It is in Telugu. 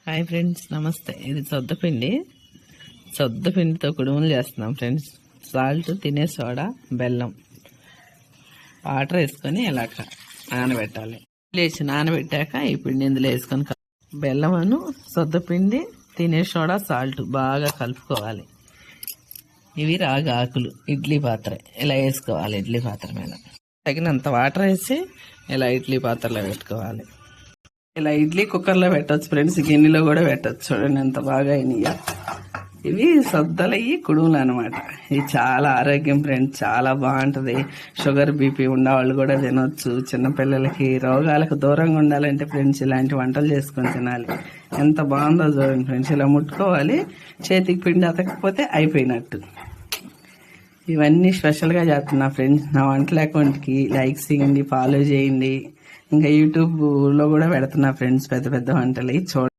హాయ్ ఫ్రెండ్స్, నమస్తే. ఇది సొద్దపిండితో కుడుములు చేస్తున్నాం ఫ్రెండ్స్. సాల్ట్, తినే సోడా, బెల్లం, వాటర్ వేసుకొని ఇలాగ నానబెట్టాలి. లేచి నానబెట్టాక ఈ పిండి ఇందులో వేసుకొని బెల్లమును, సొద్దపిండి, తినే సోడా, సాల్ట్ బాగా కలుపుకోవాలి. ఇవి రాగి ఆకులు, ఇడ్లీ పాత్ర ఇలా వేసుకోవాలి. ఇడ్లీ పాత్ర మీద తగినంత వాటర్ వేసి ఇలా ఇడ్లీ పాత్రలో పెట్టుకోవాలి. ఇలా ఇడ్లీ కుక్కర్లో పెట్టచ్చు ఫ్రెండ్స్, గిన్నెలో కూడా పెట్టచ్చు. చూడండి ఎంత బాగా అయినాయా. ఇవి సొద్దలయ్యి కుడుములు అనమాట. ఇది చాలా ఆరోగ్యం ఫ్రెండ్స్, చాలా బాగుంటుంది. షుగర్, బీపీ ఉన్నవాళ్ళు కూడా తినొచ్చు. చిన్నపిల్లలకి రోగాలకు దూరంగా ఉండాలంటే ఫ్రెండ్స్ ఇలాంటి వంటలు చేసుకొని తినాలి. ఎంత బాగుందో చూడండి ఫ్రెండ్స్. ఇలా ముట్టుకోవాలి, చేతికి పిండి అతకపోతే అయిపోయినట్టు. ఇవన్నీ స్పెషల్గా చేస్తున్నా ఫ్రెండ్స్. నా వంటల అకౌంట్కి లైక్ చేయండి, ఫాలో చేయండి. ఇంకా యూట్యూబ్లో కూడా పెడుతున్నా ఫ్రెండ్స్ పెద్ద పెద్ద వంటలు చూడండి.